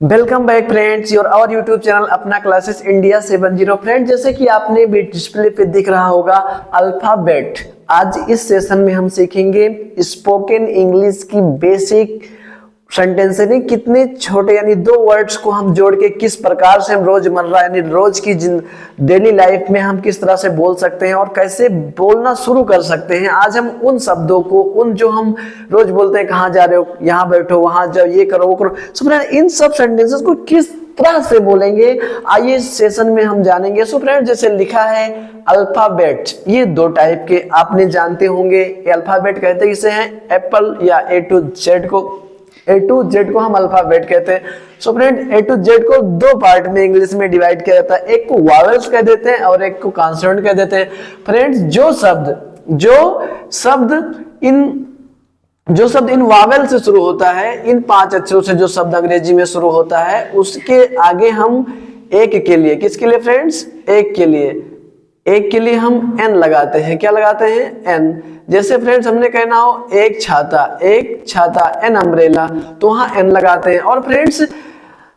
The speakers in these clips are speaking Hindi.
Welcome back friends your our YouTube channel Apna classes India 70। Friend जैसे कि आपने भी डिस्प्ले पे दिख रहा होगा अल्फाबेट। आज इस सेशन में हम सीखेंगे स्पोकन इंग्लिश की बेसिक सेंटेंस यानी कितने छोटे यानी दो वर्ड्स को हम जोड़ के किस प्रकार से हम रोजमर्रा यानी रोज की डेली लाइफ में हम किस तरह से बोल सकते हैं और कैसे बोलना शुरू कर सकते हैं। आज हम उन शब्दों को उन जो हम रोज बोलते हैं, कहाँ जा रहे हो, यहाँ बैठो, वहां जाओ, ये करो वो करो, सो फ्रेंड इन सब सेंटेंसेस को किस तरह से बोलेंगे आइए इस सेशन में हम जानेंगे। सो फ्रेंड जैसे लिखा है अल्फाबेट, ये दो टाइप के आपने जानते होंगे। अल्फाबेट कहते हैं इसे हैं एप्पल या ए टू जेड को हम अल्फाबेट कहते हैं। So friend A to Z को दो पार्ट में इंग्लिश में डिवाइड किया जाता है, एक को वॉवेल्स कह देते हैं और एक को कॉन्सोनेंट कह देते हैं। फ्रेंड्स जो शब्द इन वावेल से शुरू होता है, इन 5 अक्षरों से जो शब्द अंग्रेजी में शुरू होता है, उसके आगे हम एक के लिए, किसके लिए फ्रेंड्स, एक के लिए हम एन लगाते हैं। क्या लगाते हैं? एन। जैसे फ्रेंड्स हमने कहना हो एक छाता एन अम्ब्रेला, तो वहां एन लगाते हैं। और फ्रेंड्स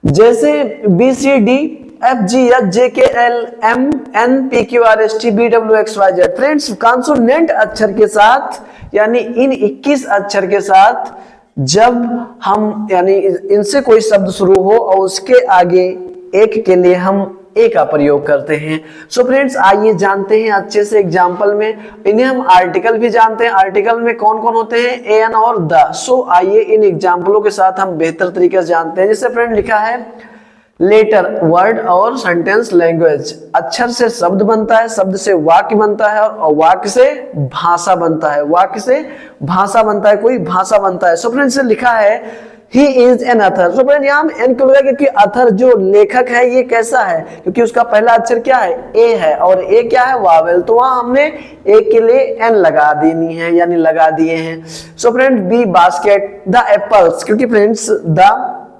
जैसे B C D F G H J K L M N P Q R S T B W X Y Z, friends consonant अक्षर के साथ यानी इन 21 अक्षर के साथ जब हम यानी इनसे कोई शब्द शुरू हो और उसके आगे एक के लिए हम ए का प्रयोग करते हैं। सो फ्रेंड्स आइए जानते हैं अच्छे से एग्जांपल में। इन्हें हम आर्टिकल भी जानते हैं। आर्टिकल में कौन कौन होते हैं? एन और द। सो आइए इन एग्जांपलों के साथ हम बेहतर तरीके से जानते हैं। जैसे फ्रेंड लिखा है लेटर वर्ड और सेंटेंस लैंग्वेज, अक्षर से शब्द बनता है, शब्द से वाक्य बनता है और वाक्य से भाषा बनता है, कोई भाषा बनता है। सो फ्रेंड्स लिखा है He is an author। So friend यहाँ हम एन क्यों लगाया? क्योंकि अथर जो लेखक है ये कैसा है, क्योंकि उसका पहला अक्षर क्या है? ए है और ए क्या है? वावेल। तो वहां हमने ए के लिए एन लगा देनी है यानी लगा दिए हैं। So friend be basket the apples, क्योंकि फ्रेंड्स द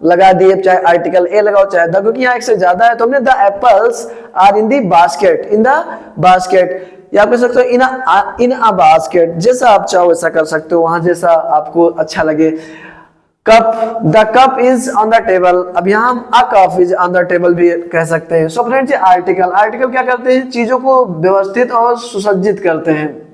लगा दिए, चाहे आर्टिकल ए लगाओ चाहे द, क्योंकि यहाँ एक से ज्यादा है तो हमने the apples are in the basket या कह सकते हो इन अ बास्केट। जैसा आप चाहो वैसा कर सकते हो, वहां जैसा आपको अच्छा लगे। Cup the cup is on the table, अब यहाँ हम a cup is on the table भी कह सकते हैं। सो फ्रेंड्स आर्टिकल क्या करते हैं? चीजों को व्यवस्थित और सुसज्जित करते हैं।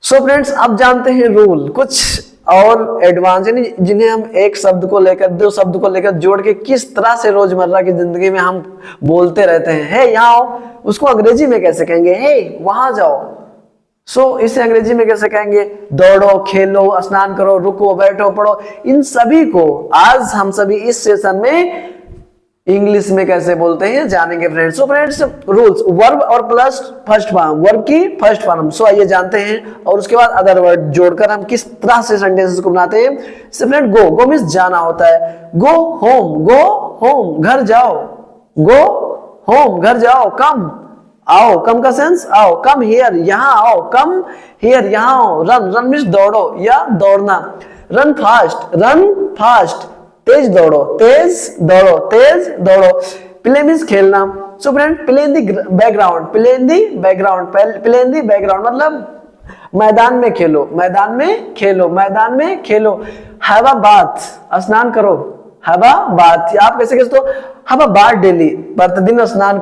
सो फ्रेंड्स अब जानते हैं रूल कुछ और एडवांस यानी जिन्हें हम एक शब्द को लेकर दो शब्द को लेकर जोड़ के किस तरह से रोजमर्रा की जिंदगी में हम बोलते रहते हैं। हे यहाँ आओ, उसको अंग्रेजी में कैसे कहेंगे? हे वहां जाओ। सो इसे अंग्रेजी में कैसे कहेंगे? दौड़ो, खेलो, स्नान करो, रुको, बैठो, पढ़ो। इन सभी को आज हम सभी इस सेशन में इंग्लिश में कैसे बोलते हैं जानेंगे friends. So friends rules, verb और प्लस फर्स्ट फॉर्म, वर्ब की फर्स्ट फॉर्म। सो आइए जानते हैं और उसके बाद अदर वर्ड जोड़कर हम किस तरह से सेंटेंसेस को बनाते हैं। फ्रेंड गो मींस जाना होता है। गो होम घर जाओ। गो होम घर जाओ। कम आओ, कम का सेंस आओ। कम हियर यहाँ आओ। कम हियर यहाँ आओ। रन मींस दौड़ो या दौड़ना। रन फास्ट तेज दौड़ो। प्ले मींस खेलना। So friend play in the background मतलब मैदान में खेलो। हैव अ बाथ, स्नान करो। हैव अ बाथ आप कैसे कहते हो? हैव अ बाथ डेली, प्रतिदिन स्नान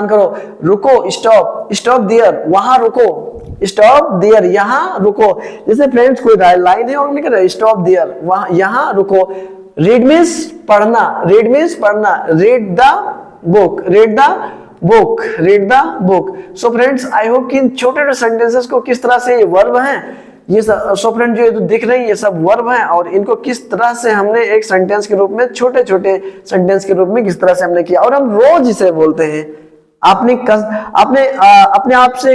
करो। रुको, स्टॉप देयर, वहां रुको। स्टॉप देयर, यहाँ रुको। जैसे फ्रेंड्स कोई लाइन है और लिख रहे स्टॉप देयर, वहां यहाँ रुको। रीड मींस पढ़ना। Read the book. So friends I hope कि इन छोटे सेंटेंसेस को किस तरह से ये वर्ब हैं ये सब। सो फ्रेंड जो दिख रहे हैं ये सब वर्ब हैं और इनको किस तरह से हमने एक सेंटेंस के रूप में छोटे सेंटेंस के रूप में किस तरह से हमने किया और हम रोज इसे बोलते हैं। आपने अपने आप से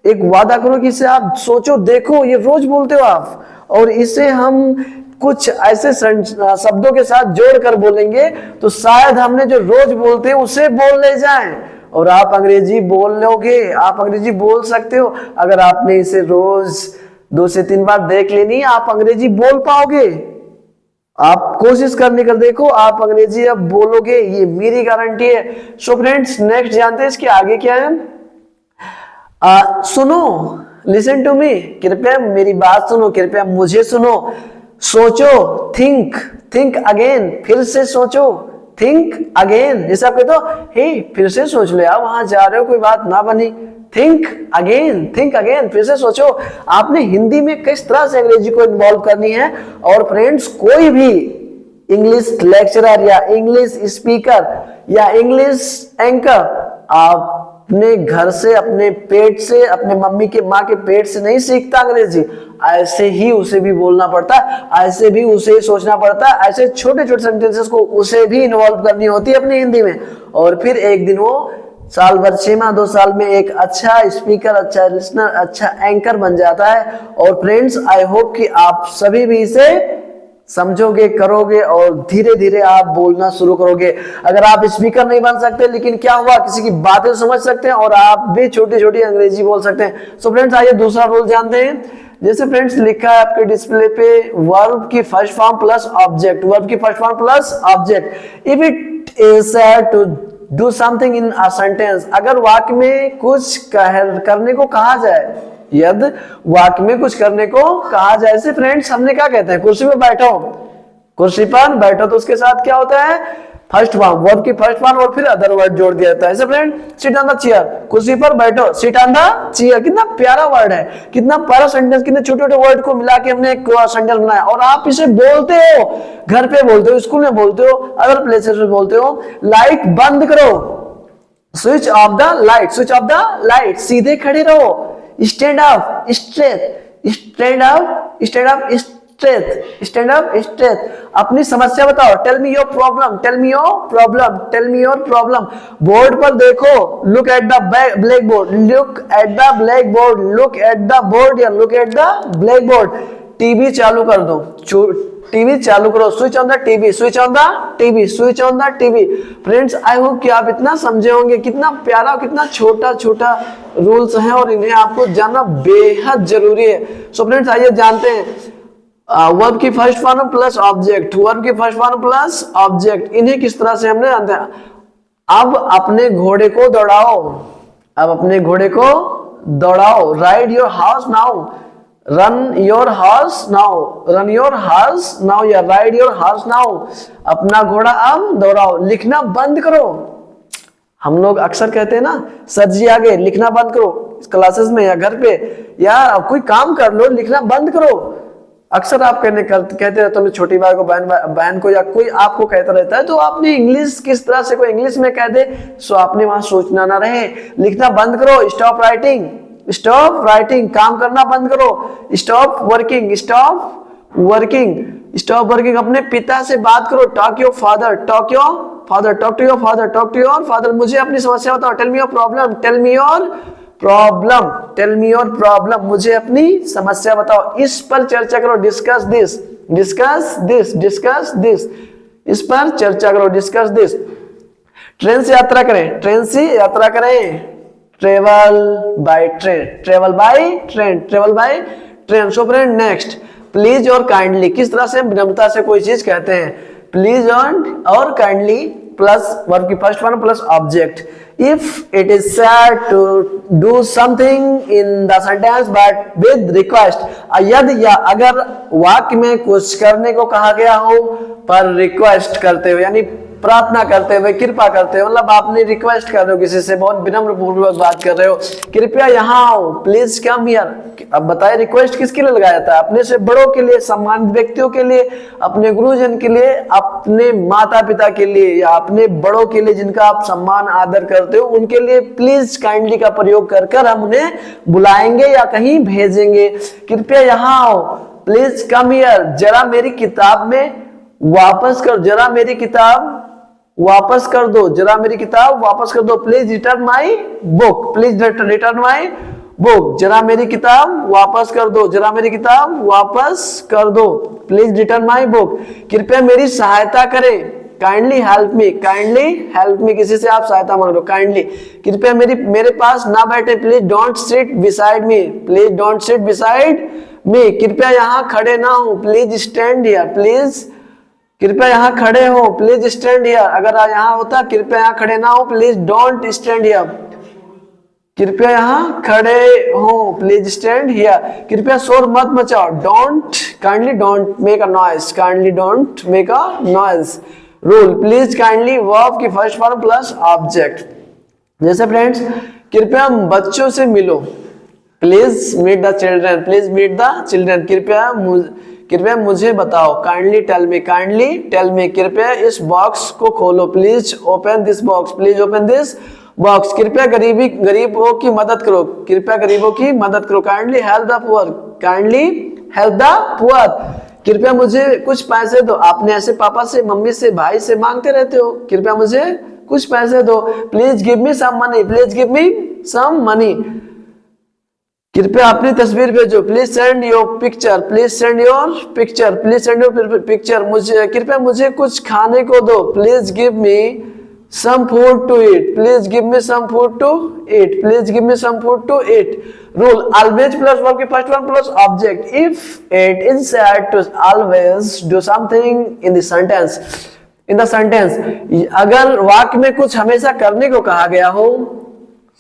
एक वादा करो कि इसे आप सोचो, देखो, ये रोज बोलते हो आप और इसे हम कुछ ऐसे शब्दों के साथ जोड़कर बोलेंगे तो शायद हमने जो रोज बोलते हैं उसे बोल ले जाएं और आप अंग्रेजी बोल लोगे। आप अंग्रेजी बोल सकते हो अगर आपने इसे रोज 2 से 3 बार देख लेनी, आप अंग्रेजी बोल पाओगे। आप कोशिश करने कर देखो, आप अंग्रेजी अब बोलोगे, ये मेरी गारंटी है। सो फ्रेंड्स नेक्स्ट जानते हैं इसके आगे क्या है। सुनो, लिसन टू मी, कृपया मेरी बात सुनो, कृपया मुझे सुनो। सोचो, थिंक अगेन, फिर से सोचो, थिंक अगेन। जैसे आप कहते हो हे फिर से सोच लो यार, वहां जा रहे हो कोई बात ना बनी, थिंक अगेन, फिर से सोचो। आपने हिंदी में किस तरह से अंग्रेजी को इन्वॉल्व करनी है। और फ्रेंड्स, कोई भी इंग्लिश लेक्चरर या इंग्लिश स्पीकर या इंग्लिश एंकर अपने घर से, अपने पेट से, अपने मम्मी के माँ के पेट से नहीं सीखता अंग्रेजी। ऐसे ही उसे भी बोलना पड़ता है, ऐसे भी उसे सोचना पड़ता है, ऐसे छोटे छोटे सेंटेंसेस को उसे भी इन्वॉल्व करनी होती है अपनी हिंदी में। और फिर एक दिन वो साल भर 6 माह 2 साल में एक अच्छा स्पीकर, अच्छा लिसनर, अच्छा एंकर बन जाता है। और फ्रेंड्स, आई होप कि आप सभी भी इसे समझोगे, करोगे और धीरे धीरे आप बोलना शुरू करोगे। अगर आप स्पीकर नहीं बन सकते, लेकिन क्या हुआ, किसी की बातें समझ सकते हैं और आप भी छोटी छोटी अंग्रेजी बोल सकते हैं। सो फ्रेंड्स, आइए दूसरा रूल जानते हैं। जैसे फ्रेंड्स लिखा है आपके डिस्प्ले पे, वर्ब की first form plus object, verb की first form plus object. If it is said to do something in a sentence, अगर वाक्य में कुछ करने को कहा जाए, यदि वाक्य में कुछ करने को कहा जाए, जैसे फ्रेंड्स हमने क्या कहते हैं, कुर्सी पे बैठो, कुर्सी पर बैठो, तो उसके साथ क्या होता है, फर्स्ट फॉर्म, वर्ब की फर्स्ट फॉर्म और फिर अदर वर्ड जोड़ दिया जाता है। ऐसे friend, sit on the chair, कुर्सी पर बैठो, सिट ऑन द चेयर। कितना प्यारा वर्ड है, कितना प्यारा सेंटेंस, कितने छोटे छोटे वर्ड को मिला के हमने एक सेंटेंस बनाया। और आप इसे बोलते हो, घर पे बोलते हो, स्कूल में बोलते हो, अदर प्लेसेस में बोलते हो। लाइट बंद करो, switch off the light, switch off the light, सीधे खड़े रहो, stand up straight, stand up straight, stand up straight. अपनी समस्या बताओ, tell me your problem, tell me your problem, tell me your problem. Board पर देखो, look at the black board, look at the black board, look at the board या look at the black board. TV चालू कर दो, टीवी चालू करो, switch on the TV, switch on the TV, switch on the TV. Friends, I hope कि आप इतना समझे होंगे, कितना प्यारा और कितना छोटा छोटा रूल्स हैं और इन्हें आपको जानना बेहद जरूरी है। सो फ्रेंड्स, आइए जानते हैं वर्ब की first form plus object, verb की फर्स्ट फॉर्म प्लस ऑब्जेक्ट, इन्हें किस तरह से हमने जानते हैं। अब अपने घोड़े को दौड़ाओ, अब अपने घोड़े को दौड़ाओ, ride your horse now, run your horse now, run your horse now या राइड योर हॉर्स नाउ। अपना घोड़ा अब दौड़ाओ। लिखना बंद करो, हम लोग अक्सर कहते हैं ना, सर जी आगे, लिखना बंद करो, क्लासेस में या घर पे, या कोई काम कर लो, लिखना बंद करो। अक्सर आप कहते रहते हो छोटी भाई को, बहन को, या कोई आपको कहता रहता है, तो आपने इंग्लिश किस तरह से कोई इंग्लिश में कह दे, सो आपने वहां सोचना ना रहे। लिखना बंद करो, स्टॉप राइटिंग, स्टॉप राइटिंग, काम करना बंद करो, stop working, stop working, stop working. अपने पिता से बात करो, talk your father, talk your father, talk to your father, talk to your father. मुझे अपनी समस्या बताओ, tell me your problem, tell me your problem, tell me your problem, मुझे अपनी समस्या बताओ। इस पर चर्चा करो, discuss this, discuss this, discuss this, इस पर चर्चा करो, डिस्कस दिस। ट्रेन से यात्रा करें, ट्रेन से यात्रा करें, travel by train, travel by train, travel by train. So friend, next, please और काइंडली, किस तरह से विनम्रता से कोई चीज कहते हैं, प्लीज और काइंडली प्लस वर्ब की first form plus object. If it is said to do something in the sentence but with request, यदि या अगर वाक्य में कुछ करने को कहा गया हो पर रिक्वेस्ट करते हुए, यानी प्रार्थना करते हुए, कृपा करते हुए, मतलब आपने रिक्वेस्ट कर रहे हो किसी से, बहुत विनम्र पूर्वक बात कर रहे हो, कृपया यहाँ आओ, प्लीज कम हियर। अब बताए रिक्वेस्ट किसके लिए लगाया था, अपने से बड़ों के लिए, सम्मानित व्यक्तियों के लिए, अपने गुरुजन के लिए, अपने माता पिता के लिए या अपने बड़ों के लिए जिनका आप सम्मान आदर करते हो, उनके लिए प्लीज काइंडली का प्रयोग कर कर हम उन्हें बुलाएंगे या कहीं भेजेंगे। कृपया यहाँ आओ, प्लीज कम हियर, जरा मेरी किताब में वापस कर, जरा मेरी किताब वापस कर दो, जरा मेरी किताब वापस कर दो, please return my book, please return my book, जरा मेरी किताब वापस कर दो, जरा मेरी किताब वापस कर दो, प्लीज रिटर्न माई बुक। कृपया मेरी सहायता करें, kindly help me, kindly help me, किसी से आप सहायता मांग लो, काइंडली। कृपया मेरे पास ना बैठे, please don't sit beside me, please don't sit beside me. कृपया यहाँ खड़े ना हो, प्लीज स्टैंड हियर, प्लीज, कृपया यहाँ खड़े हो, प्लीज स्टैंड हियर। अगर यहाँ होता कृपया यहाँ खड़े ना हो, प्लीज डोंट स्टैंड हियर। कृपया यहाँ खड़े हो, प्लीज स्टैंड हियर। कृपया शोर मत मचाओ, kindly don't make a noise, kindly don't make a noise. Rule, please kindly verb की फर्स्ट फॉर्म प्लस ऑब्जेक्ट। जैसे फ्रेंड्स, कृपया बच्चों से मिलो, please meet the children, please meet the children. कृपया मुझे बताओ, kindly tell me, kindly tell me. कृपया इस बॉक्स को खोलो, please open this box, please open this box. कृपया गरीबों की मदद करो, कृपया गरीबों की मदद करो। Kindly help the poor, kindly help the poor. कृपया मुझे कुछ पैसे दो। आपने ऐसे पापा से, मम्मी से, भाई से मांगते रहते हो, कृपया मुझे कुछ पैसे दो। Please give me some money, please give me some money. कृपया अपनी तस्वीर भेजो, please send your picture, please send your picture, please send your picture. कृपया मुझे कुछ खाने को दो, please give me some food to eat, please give me some food to eat, please give me some food to eat. Rule, always plus verb की first one plus object. If it is said to always do something in the sentence, अगर वाक्य में कुछ हमेशा करने को कहा गया हो,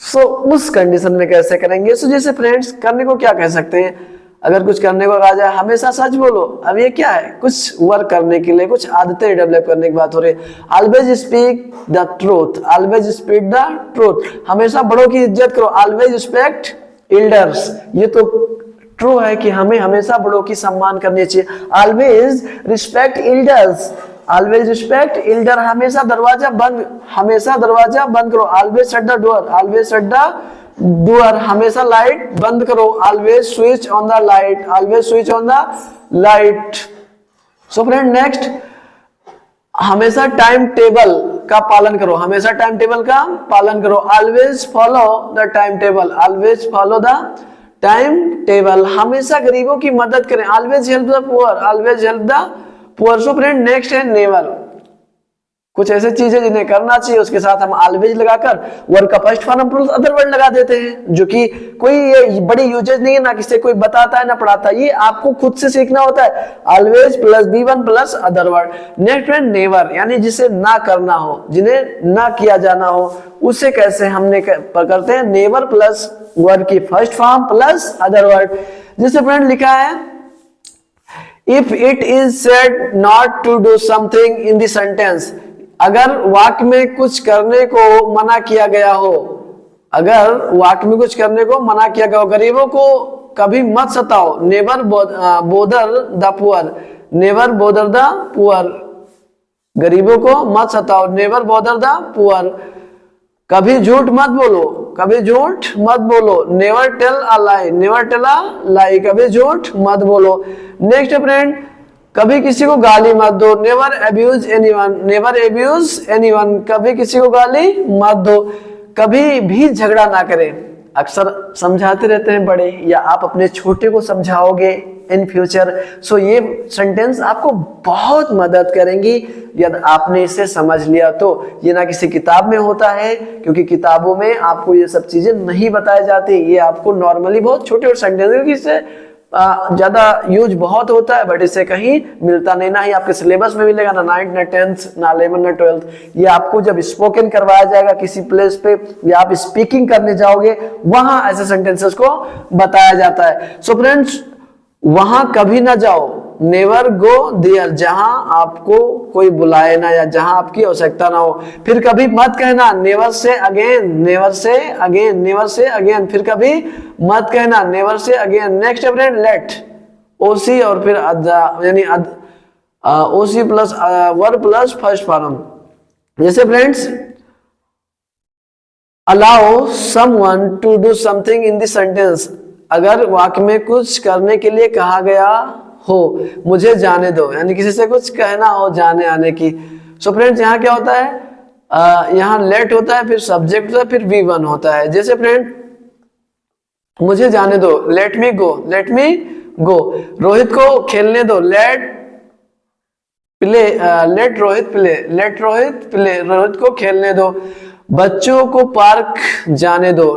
सो उस कंडीशन में कैसे करेंगे? सो जैसे फ्रेंड्स, करने को क्या कह सकते हैं? अगर कुछ करने को कहा जाए, हमेशा सच बोलो। अब ये क्या है? कुछ वर्क करने के लिए, कुछ आदतें डेवलप करने की बात हो रही है। Always speak the truth, always speak the truth. हमेशा बड़ों की इज्जत करो, ऑलवेज रिस्पेक्ट एल्डर्स। ये तो ट्रू है कि हमें हमेशा बड़ों की सम्मान करनी चाहिए। Always respect elders, always respect Elder. हमेशा दरवाजा बंद करो, always shut the door, always shut the door. हमेशा लाइट बंद करो, always switch on the light, always switch on the light. So friend, next, हमेशा टाइम टेबल का पालन करो, हमेशा टाइम टेबल का पालन करो। Always follow the time table, always follow the time table. हमेशा गरीबों की मदद करें, always help the poor, always help the poor. So friend, next है नेवर। कुछ ऐसे चीजें जिन्हें करना चाहिए, उसके साथ हम ऑलवेज लगाकर वर्ड का first form plus other word लगा देते हैं, जो कि कोई ये बड़ी यूजेज नहीं है, ना किसी कोई बताता है ना पढ़ाता है, ये आपको खुद से सीखना होता है। Always plus B1 plus other word. Next है नेवर, यानी जिसे ना करना हो, जिन्हें ना किया जाना हो, उसे कैसे हमने करते हैं? नेवर प्लस वर्ड की first form plus other word. जिसे फ्रेंड लिखा है, if it is said not to do something in the sentence, अगर वाक्य में कुछ करने को मना किया गया हो, अगर वाक्य में कुछ करने को मना किया गया हो, गरीबों को कभी मत सताओ, never bother the poor, never bother the poor. गरीबों को मत सताओ, नेवर बोदर द पुअर। कभी झूठ मत बोलो, कभी झूठ मत बोलो, never tell a lie, never tell a lie. कभी झूठ मत बोलो। नेक्स्ट फ्रेंड, कभी किसी को गाली मत दो, never abuse anyone, never abuse anyone. कभी किसी को गाली मत दो। कभी भी झगड़ा ना करें, अक्सर समझाते रहते हैं बड़े, या आप अपने छोटे को समझाओगे इन फ्यूचर। सो ये सेंटेंस आपको बहुत मदद करेंगी यदि आपने इसे समझ लिया तो। ये ना किसी किताब में होता है, क्योंकि किताबों में आपको ये सब चीजें नहीं बताई जाती, ये आपको नॉर्मली बहुत छोटे और सेंटेंस, क्योंकि इससे ज्यादा यूज बहुत होता है, बट इसे कहीं मिलता नहीं, ना ही आपके सिलेबस में मिलेगा, ना 9th ना 10th ना 11th ना 12th। ये आपको जब स्पोकन करवाया जाएगा किसी प्लेस पे, या आप स्पीकिंग करने जाओगे, वहां ऐसे सेंटेंसेस को बताया जाता है। सो फ्रेंड्स, वहां कभी ना जाओ, नेवर गो देयर, जहां आपको कोई बुलाए ना, या जहां आपकी आवश्यकता ना हो। फिर कभी मत कहना, never say again, never say again, never say again. फिर कभी मत कहना, never say again. Next friend, let, OC और फिर यानी OC plus verb plus first form. जैसे friends, allow someone to do something in the sentence, अगर वाक्य में कुछ करने के लिए कहा गया हो, मुझे जाने दो, यानी किसी से कुछ कहना हो जाने आने की। सो फ्रेंड्स, यहाँ क्या होता है? यहाँ लेट होता है, फिर सब्जेक्ट होता है, फिर V1 होता है। जैसे फ्रेंड, मुझे जाने दो, let me go, let me go. Rohit को खेलने दो, let play, let Rohit play, let Rohit play. Rohit को खेलने दो। बच्चों को पार्क जाने दो,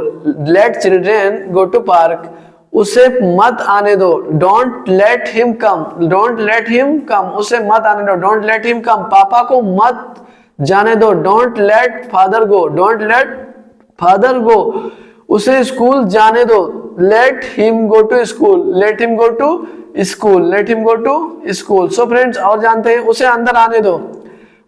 let children go to park. उसे मत आने दो, don't let him come, don't let him come. उसे मत आने दो, डोंट लेट हिम कम। पापा को मत जाने दो, don't let father go, don't let father go. उसे स्कूल जाने दो, let him go to school, let him go to school, let him go to school. So friends, और जानते हैं, उसे अंदर आने दो,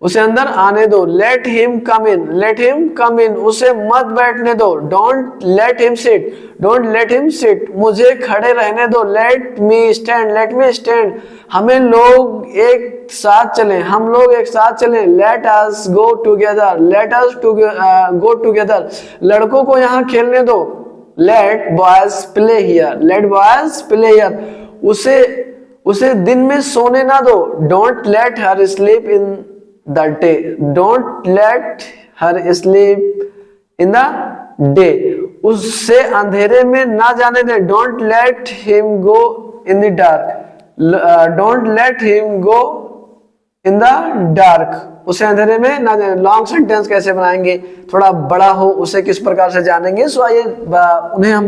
उसे अंदर आने दो, let him come in, let him come in, उसे मत बैठने दो, don't let him sit, don't let him sit, मुझे खड़े रहने दो, let me stand, let me stand, हमें लोग एक साथ चलें, हम लोग एक साथ चलें, let us go together, let us go together, लड़कों को यहाँ खेलने दो, let boys play here, let boys play here, उसे दिन में सोने ना दो, don't let her sleep in the day, don't let her sleep in the day, उससे अंधेरे में ना जाने दे, don't let him go in the dark, don't let him go in the dark, उसे अंधेरे में ना जाने। लॉन्ग सेंटेंस कैसे बनाएंगे, थोड़ा बड़ा हो उसे किस प्रकार से जानेंगे, सो आइए उन्हें हम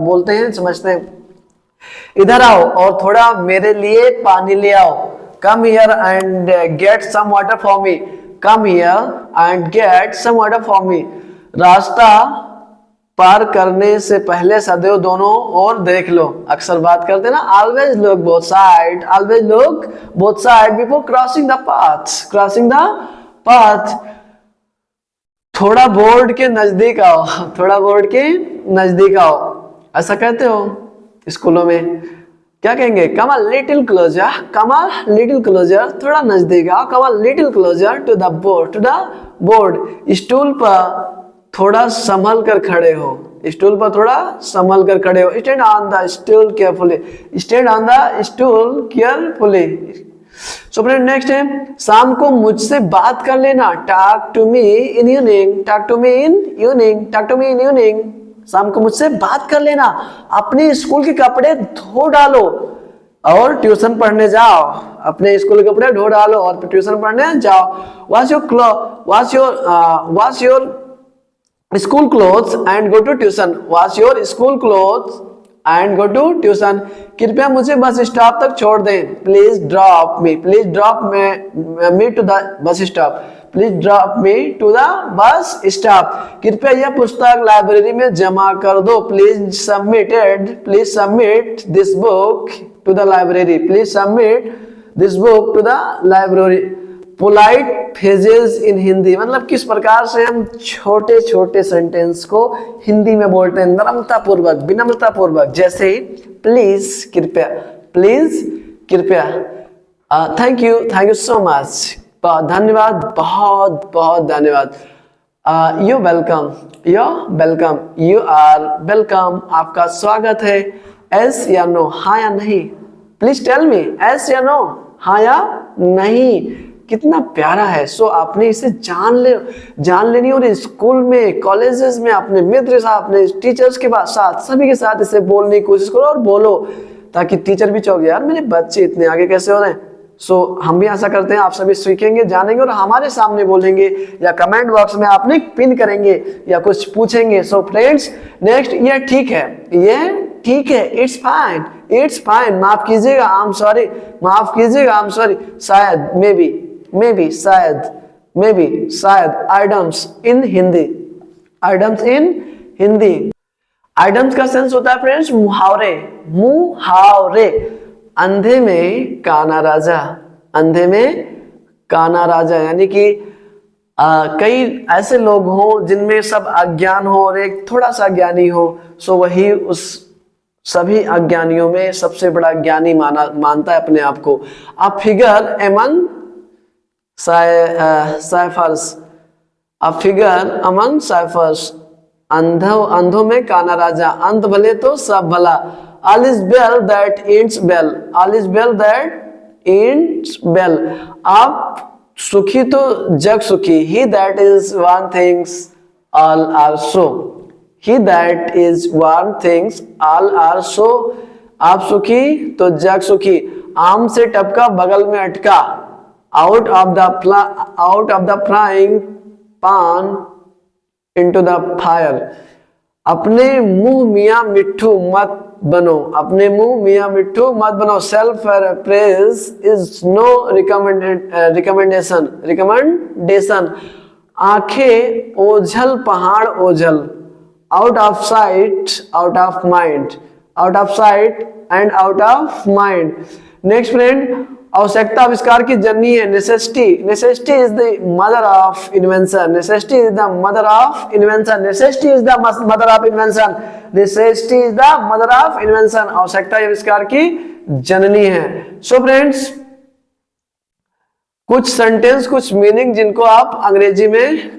बोलते हैं, समझते हैं। इधर आओ और थोड़ा मेरे लिए पानी ले आओ, come here and get some water for me, come here and get some water for me, रास्ता पार करने से पहले सदैव दोनों ओर देख लो, अक्सर बात करते हैं ना, always look both side, always look both side before crossing the path, crossing the path, थोड़ा बोर्ड के नजदीक आओ, थोड़ा बोर्ड के नजदीक आओ, ऐसा कहते हो स्कूलों में, क्या कहेंगे, come a little closer, come a little closer, थोड़ा नजदीक आओ, come a little closer to the board, to the board, stool पर थोड़ा संभल कर खड़े हो, स्टूल पर थोड़ा संभल कर खड़े हो, stand on the stool carefully, stand on the stool carefully. So friend, next है, शाम को मुझसे बात कर लेना, talk to me in evening, talk to me in evening, talk to me in evening, शाम को मुझसे बात कर लेना, अपने स्कूल के कपड़े धो डालो और ट्यूशन पढ़ने जाओ, अपने स्कूल के कपड़े धो डालो और ट्यूशन पढ़ने जाओ, wash your school clothes and go to tuition, wash your school clothes and go to tuition, कृपया मुझे बस स्टॉप तक छोड़ दें, please drop me, please drop me to the bus stop, please drop me to the bus stop, कृपया यह पुस्तक लाइब्रेरी में जमा कर दो, please submit this book to the library, please submit this book to the library. Polite phrases in Hindi, मतलब किस प्रकार से हम छोटे छोटे सेंटेंस को हिंदी में बोलते हैं, नम्रता पूर्वक, विनम्रता पूर्वक, जैसे ही प्लीज, कृपया, प्लीज, कृपया, थैंक यू सो मच, धन्यवाद, बहुत बहुत धन्यवाद, you welcome, you are welcome, आपका स्वागत है, एस या नो, हाँ या नहीं, प्लीज टेल मी, एस या नो, हाँ या नहीं, कितना प्यारा है। सो आपने इसे जान लेनी, और स्कूल में, कॉलेजेस में अपने मित्र के साथ, अपने टीचर्स के साथ, सभी के साथ इसे बोलने की कोशिश करो और बोलो, ताकि टीचर भी चौंके, यार मेरे बच्चे इतने आगे कैसे हो रहे हैं। सो हम भी आशा करते हैं आप सभी सीखेंगे, जानेंगे और हमारे सामने बोलेंगे, या कमेंट बॉक्स में आपने पिन करेंगे या कुछ पूछेंगे। सो फ्रेंड्स, नेक्स्ट, ये ठीक है, ये ठीक है, इट्स फाइन, इट्स फाइन, माफ कीजिएगा, आई एम सॉरी, माफ कीजिएगा, आई एम सॉरी, शायद, मे बी, शायद, items in Hindi, items in Hindi, items का सेंस होता है फ्रेंड्स मुहावरे, मुहावरे, अंधे में काना राजा, अंधे में काना राजा, यानी कि कई ऐसे लोग हों जिनमें सब अज्ञान हो और एक थोड़ा सा ज्ञानी हो, सो वही उस सभी अज्ञानियों में सबसे बड़ा ज्ञानी मानता है अपने आप को। A figure among ciphers, a figure among ciphers, अंधों में काना राजा, अंत भले तो सब भला, all is well that ends well, all is well that ends well, आप सुखी तो जग सुखी, he that is one things all are so, he that is one things all are so, आप सुखी तो जग सुखी, आम से टपका बगल में अटका, out of the frying pan into the fire, अपने मुंह मियाँ मिट्ठू मत बनो, अपने मुंह मियाँ मिट्ठू मत बनो, self praise is no recommendation, आंखें ओझल पहाड़ ओझल, out of sight, out of mind, out of sight and out of mind. Next friend, आवश्यकता आविष्कार की जननी है। Necessity, necessity is the mother of invention, necessity is the mother of invention, necessity is the mother of invention, necessity is the mother of invention. आवश्यकता आविष्कार की जननी है। सो फ्रेंड्स, कुछ सेंटेंस, कुछ मीनिंग जिनको आप अंग्रेजी में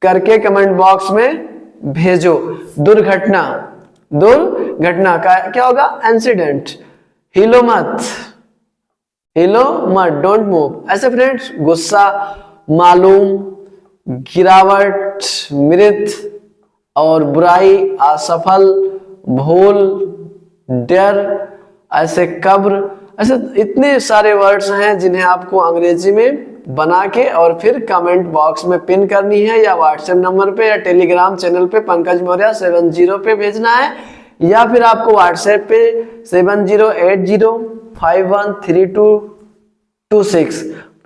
करके कमेंट बॉक्स में भेजो। दुर्घटना, दुर्घटना का क्या होगा? इंसिडेंट। हिलो मत, हिलो मत, डोंट मूव। ऐसे फ्रेंड्स, गुस्सा, मालूम, गिरावट, मृत और बुराई, असफल, भूल, डर, ऐसे कब्र, ऐसे इतने सारे वर्ड्स हैं जिन्हें आपको अंग्रेजी में बना के और फिर कमेंट बॉक्स में पिन करनी है, या व्हाट्सएप नंबर पे या टेलीग्राम चैनल पे पंकज मौर्य 70 पे भेजना है, या फिर आपको व्हाट्सएप पे 7080513226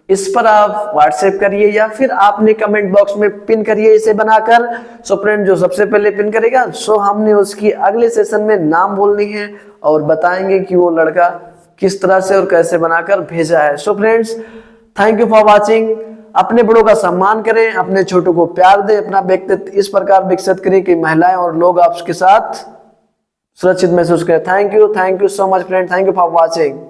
इस पर आप व्हाट्सएप करिए, या फिर आपने कमेंट बॉक्स में पिन करिए इसे बनाकर। सो फ्रेंड, जो सबसे पहले पिन करेगा सो हमने उसकी अगले सेशन में नाम बोलनी है और बताएंगे कि वो लड़का किस तरह से और कैसे बनाकर भेजा है। So friends, thank you for watching. अपने बड़ों का सम्मान करें, अपने छोटों को प्यार दें, अपना व्यक्तित्व इस प्रकार विकसित करें कि महिलाएं और लोग आपके साथ सुरक्षित महसूस करें। Thank you so much friend, thank you for watching.